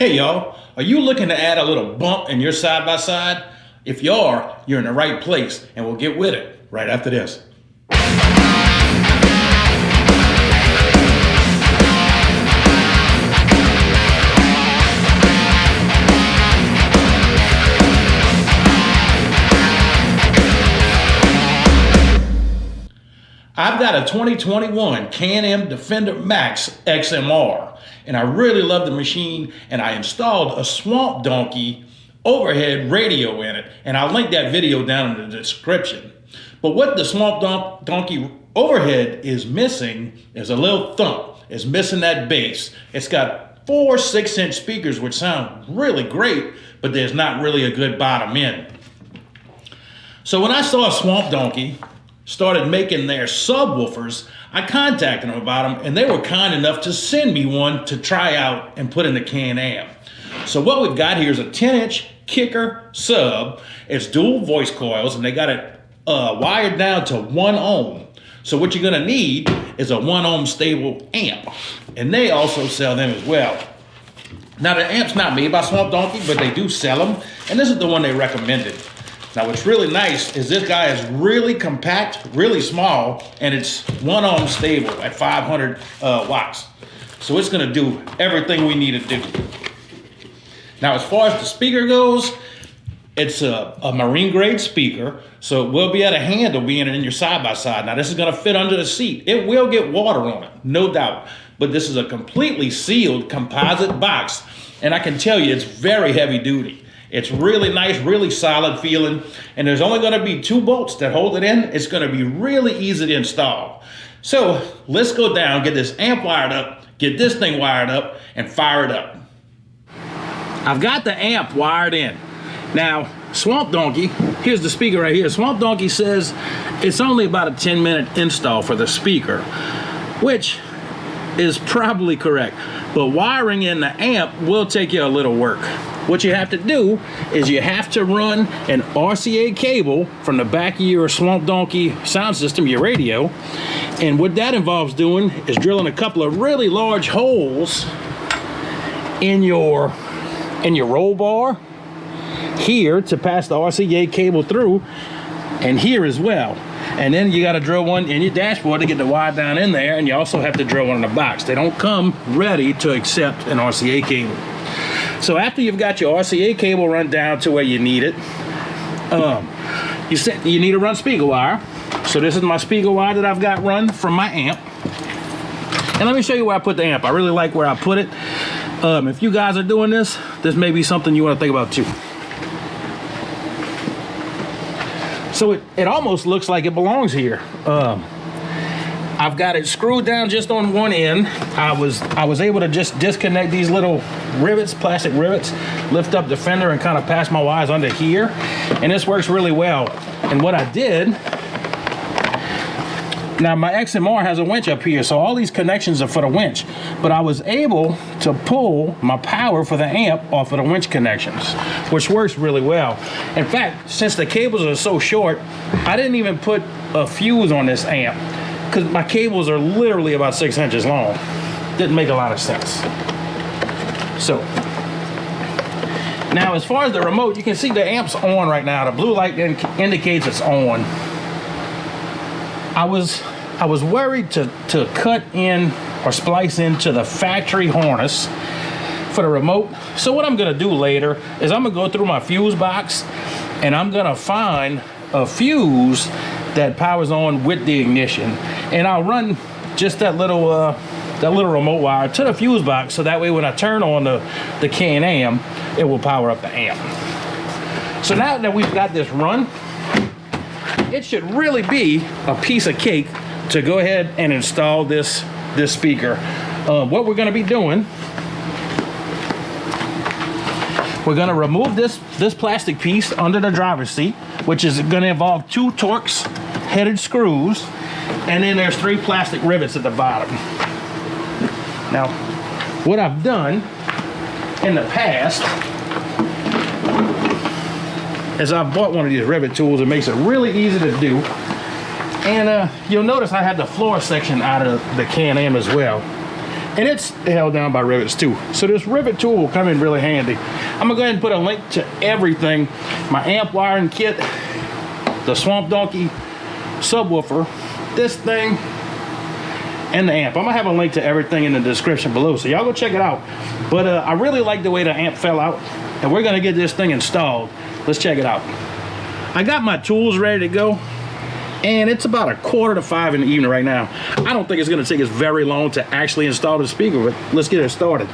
Hey y'all, are you looking to add a little bump in your side-by-side? If you are, you're in the right place, and we'll get with it right after this. I've got a 2021 Can-Am Defender Max XMR, and I really love the machine, and I installed a Swamp Donkey overhead radio in it, and I'll link that video down in the description. But what the Swamp Donkey overhead is missing is a little thump. It's missing that bass. It's got 4 6-inch speakers, which sound really great, but there's not really a good bottom end. So when I saw Swamp Donkey started making their subwoofers, I contacted them about them, and they were kind enough to send me one to try out and put in the Can-Am. So what we've got here is a 10-inch kicker sub. It's dual voice coils, and they got it wired down to 1 ohm. So what you're gonna need is a 1 ohm stable amp, and they also sell them as well. Now the amp's not made by Swamp Donkey, but they do sell them, and this is the one they recommended. Now what's really nice is this guy is really compact, really small, and it's 1 ohm stable at 500 watts. So it's gonna do everything we need to do. Now as far as the speaker goes, it's a marine grade speaker, so it will be able to handle being in your side-by-side. Now this is gonna fit under the seat. It will get water on it, no doubt, but this is a completely sealed composite box, and I can tell you it's very heavy duty. It's really nice, really solid feeling, and there's only gonna be 2 bolts that hold it in. It's gonna be really easy to install. So let's go down, get this amp wired up, get this thing wired up, and fire it up. I've got the amp wired in. Now, Swamp Donkey, here's the speaker right here. Swamp Donkey says it's only about a 10-minute install for the speaker, which is probably correct. But wiring in the amp will take you a little work. What you have to do is you have to run an RCA cable from the back of your Swamp Donkey sound system, your radio. And what that involves doing is drilling a couple of really large holes in your roll bar here to pass the RCA cable through, and here as well. And then you got to drill one in your dashboard to get the wire down in there, and you also have to drill one in the box. They don't come ready to accept an RCA cable. So after you've got your RCA cable run down to where you need it, you need to run speaker wire. So this is my speaker wire that I've got run from my amp. And let me show you where I put the amp. I really like where I put it. If you guys are doing this may be something you want to think about too. So it almost looks like it belongs here. I've got it screwed down just on one end. I was able to just disconnect these little rivets, plastic rivets, lift up the fender and kind of pass my wires under here. And this works really well. And what I did, now my XMR has a winch up here, so all these connections are for the winch. But I was able to pull my power for the amp off of the winch connections, which works really well. In fact, since the cables are so short, I didn't even put a fuse on this amp, because my cables are literally about 6 inches long. Didn't make a lot of sense. So, now as far as the remote, you can see the amp's on right now. The blue light indicates it's on. I was worried to cut in or splice into the factory harness for the remote. So what I'm gonna do later is I'm gonna go through my fuse box, and I'm gonna find a fuse that powers on with the ignition, and I'll run just that little remote wire to the fuse box, so that way when I turn on the Can-Am, it will power up the amp. So now that we've got this run, it should really be a piece of cake to go ahead and install this speaker. What we're going to be doing, we're going to remove this plastic piece under the driver's seat, which is going to involve 2 Torx headed screws, and then there's 3 plastic rivets at the bottom. Now, what I've done in the past is I've bought one of these rivet tools. It makes it really easy to do. And you'll notice I had the floor section out of the Can-Am as well. And it's held down by rivets too. So this rivet tool will come in really handy. I'm gonna go ahead and put a link to everything. My amp wiring kit, the Swamp Donkey subwoofer, this thing, and the amp. I'm gonna have a link to everything in the description below, so y'all go check it out. But I really like the way the amp fell out, and we're gonna get this thing installed. Let's check it out. I got my tools ready to go, and it's about 4:45 in the evening right now. I don't think it's gonna take us very long to actually install the speaker, but let's get it started.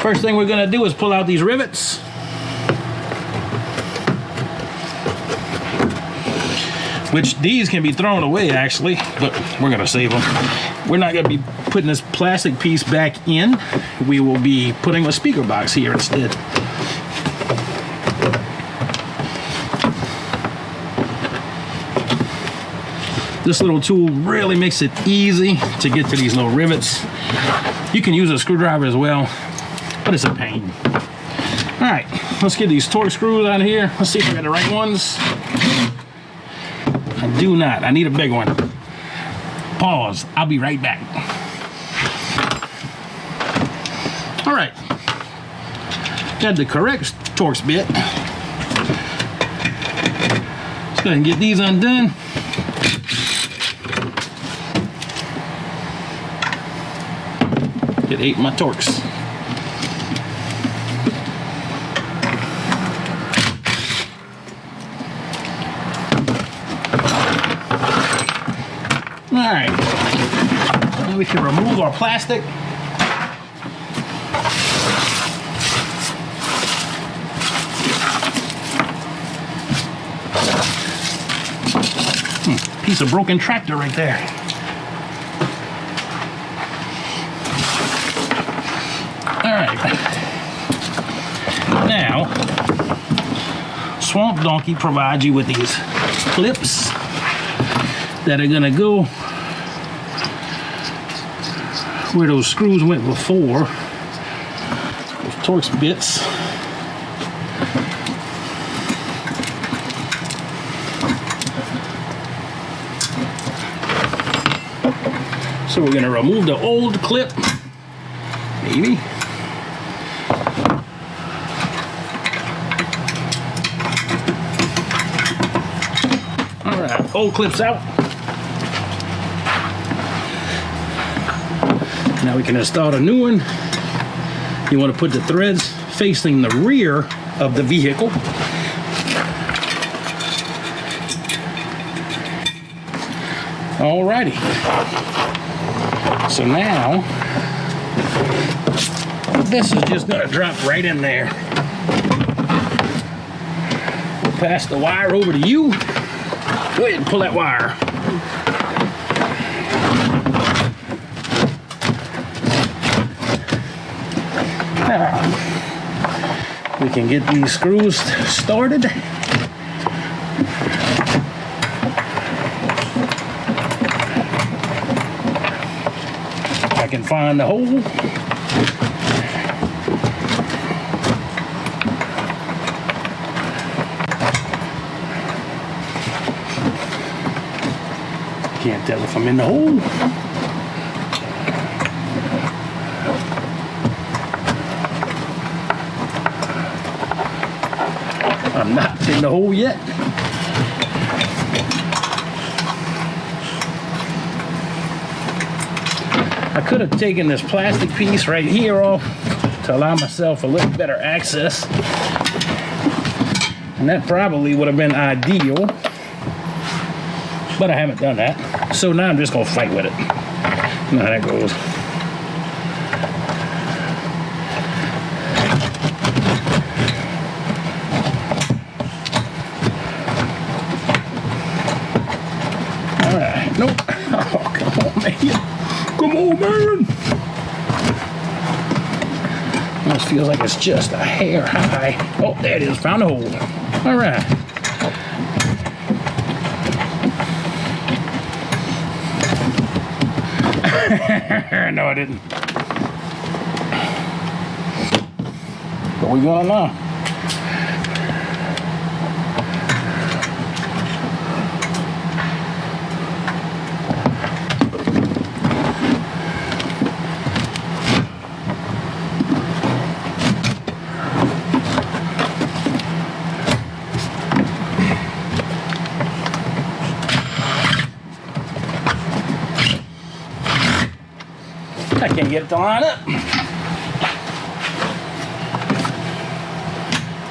First thing we're gonna do is pull out these rivets. Which these can be thrown away actually, but we're gonna save them. We're not gonna be putting this plastic piece back in. We will be putting a speaker box here instead. This little tool really makes it easy to get to these little rivets. You can use a screwdriver as well, but it's a pain. All right, let's get these torque screws out of here. Let's see if I got the right ones. I do not. I need a big one. Pause. I'll be right back. All right. Got the correct Torx bit. Let's go ahead and get these undone. It ate my Torx. All right, now we can remove our plastic. Piece of broken tractor right there. All right, now Swamp Donkey provides you with these clips that are gonna go where those screws went before, those Torx bits. So we're gonna remove the old clip, maybe. All right, old clip's out. Now we can install a new one. You want to put the threads facing the rear of the vehicle. Alrighty. So now, this is just going to drop right in there. We'll pass the wire over to you. Go ahead and pull that wire. We can get these screws started. I can find the hole. Can't tell if I'm in the hole. I'm not in the hole yet. I could have taken this plastic piece right here off to allow myself a little better access. And that probably would have been ideal. But I haven't done that. So now I'm just gonna fight with it. You know how that goes. Nope. Oh, come on, man. Come on, man. This feels like it's just a hair high. Oh, there it is. Found a hole. All right. No, I didn't. Where we going now? and get it to line up.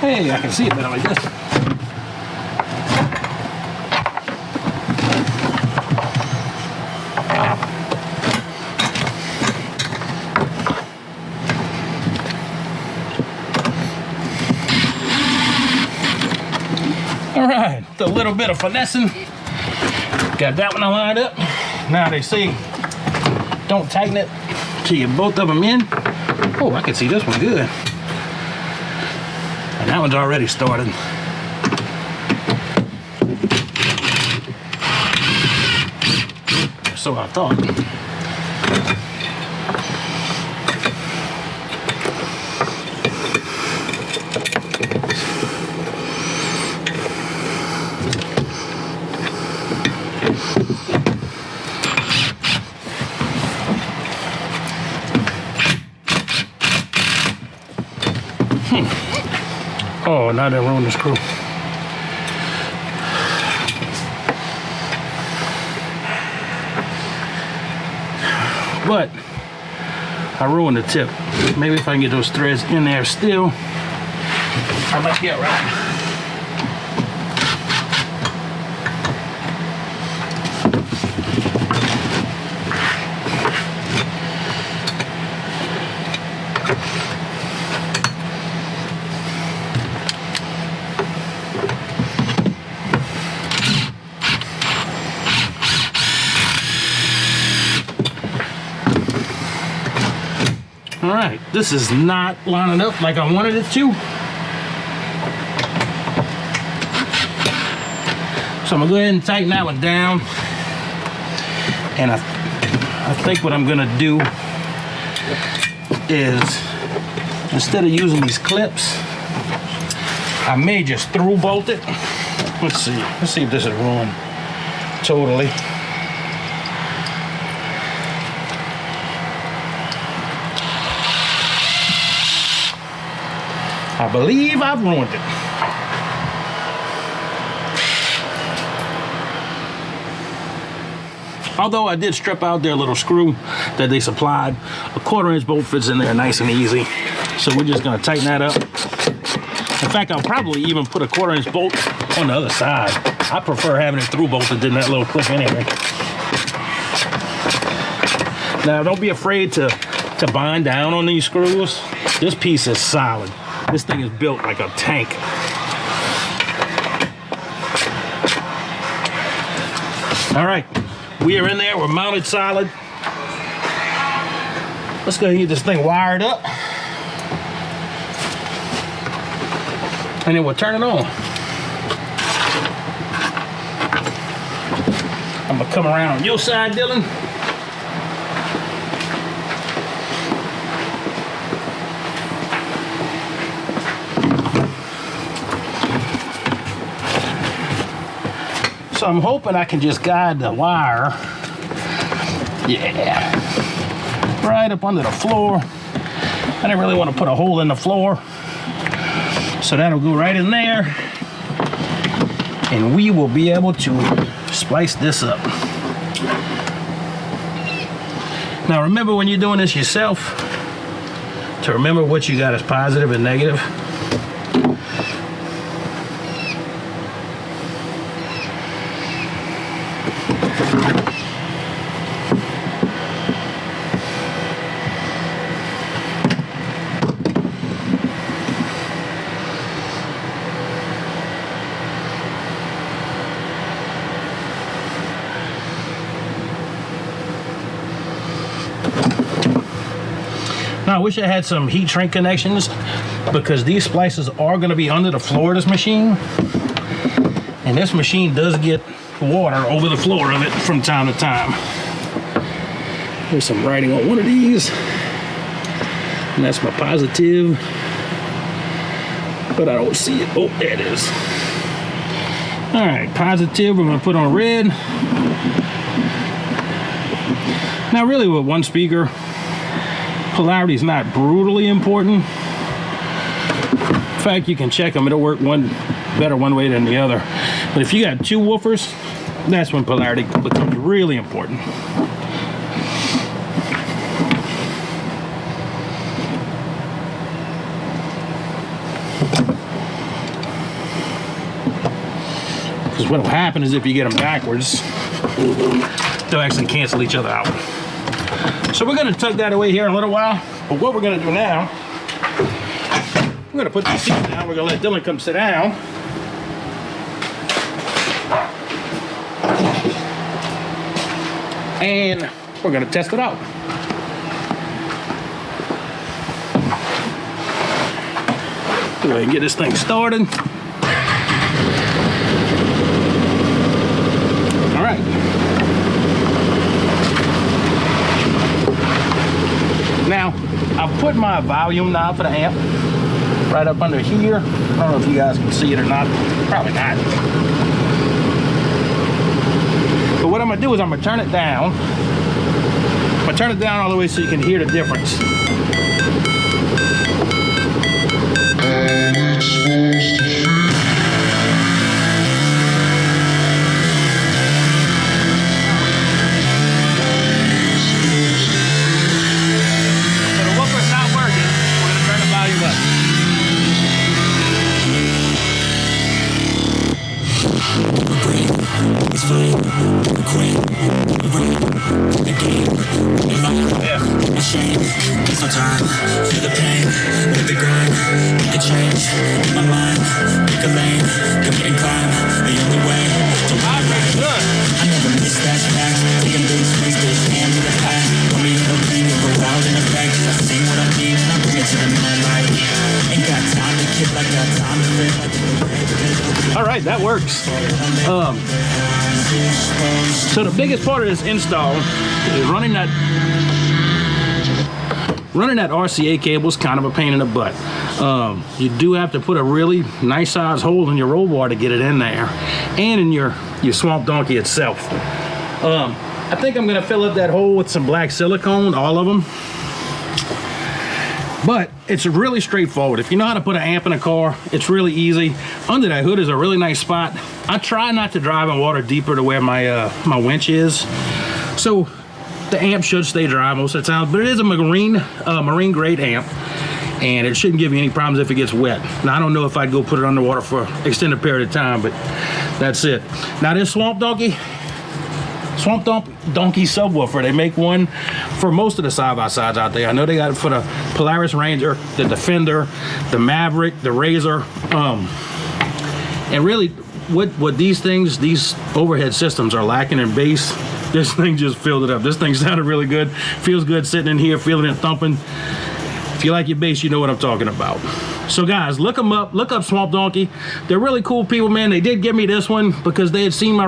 Hey, I can see it better like this. All right, with a little bit of finessing, got that one lined up. Now they say, don't tighten it till you both of them in. Oh, I can see this one good. And that one's already started. So I thought. Oh, now they ruined the screw. But I ruined the tip. Maybe if I can get those threads in there still, I might get right. All right, this is not lining up like I wanted it to. So I'm gonna go ahead and tighten that one down. And I think what I'm gonna do is, instead of using these clips, I may just through bolt it. Let's see if this is ruined totally. I believe I've ruined it. Although I did strip out their little screw that they supplied, a 1/4" bolt fits in there nice and easy. So we're just gonna tighten that up. In fact, I'll probably even put a 1/4" bolt on the other side. I prefer having it through bolted than that little clip anyway. Now don't be afraid to bind down on these screws. This piece is solid. This thing is built like a tank. All right, we are in there, we're mounted solid. Let's go ahead and get this thing wired up. And then we'll turn it on. I'm gonna come around on your side, Dylan. So I'm hoping I can just guide the wire, yeah, right up under the floor. I didn't really want to put a hole in the floor, so that'll go right in there, and we will be able to splice this up. Now remember, when you're doing this yourself, to remember what you got as positive and negative. Now I wish I had some heat shrink connections, because these splices are going to be under the floor of this machine, and this machine does get water over the floor of it from time to time. There's some writing on one of these, and that's my positive, but I don't see it. Oh, there it is. All right, positive we're going to put on red. Now really, with one speaker, polarity is not brutally important. In fact, you can check them. It'll work better one way than the other. But if you got two woofers, that's when polarity becomes really important. Because what will happen is if you get them backwards, they'll actually cancel each other out. So we're gonna tuck that away here in a little while. But what we're gonna do now, we're gonna put the seat down. We're gonna let Dylan come sit down. And we're gonna test it out. Go ahead and get this thing started. All right. Now, I've put my volume knob for the amp right up under here. I don't know if you guys can see it or not. Probably not. But what I'm gonna do is I'm gonna turn it down. I'm gonna turn it down all the way so you can hear the difference. All right, that works. So the biggest part of this install is running that RCA cable is kind of a pain in the butt. You do have to put a really nice size hole in your roll bar to get it in there, and in your Swamp Donkey itself. I think I'm gonna fill up that hole with some black silicone, all of them. But it's really straightforward. If you know how to put an amp in a car, it's really easy. Under that hood is a really nice spot. I try not to drive in water deeper to where my my winch is, so the amp should stay dry most of the time. But it is a marine grade amp, and it shouldn't give you any problems if it gets wet. Now I don't know if I'd go put it underwater for an extended period of time, but that's it. Now this Swamp Donkey subwoofer, they make one for most of the side-by-sides out there. I know they got it for the Polaris Ranger, the Defender, the Maverick, the Razor. And really, what these overhead systems are lacking in bass, this thing just filled it up. This thing sounded really good. Feels good sitting in here, feeling it thumping. If you like your bass, you know what I'm talking about. So guys, look them up. Look up Swamp Donkey. They're really cool people, man. They did give me this one because they had seen my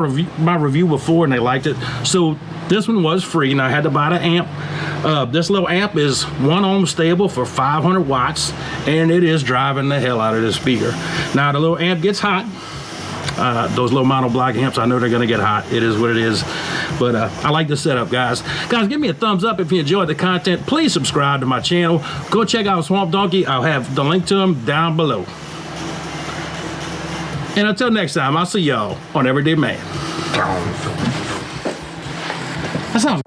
review before and they liked it. So this one was free, and I had to buy the amp. This little amp is 1 ohm stable for 500 watts, and it is driving the hell out of this speaker. Now the little amp gets hot. Those low mono block amps, I know they're gonna get hot. It is what it is. But I like the setup, guys. Guys, give me a thumbs up if you enjoyed the content. Please subscribe to my channel. Go check out Swamp Donkey. I'll have the link to him down below. And until next time, I'll see y'all on Everyday Man. That sounds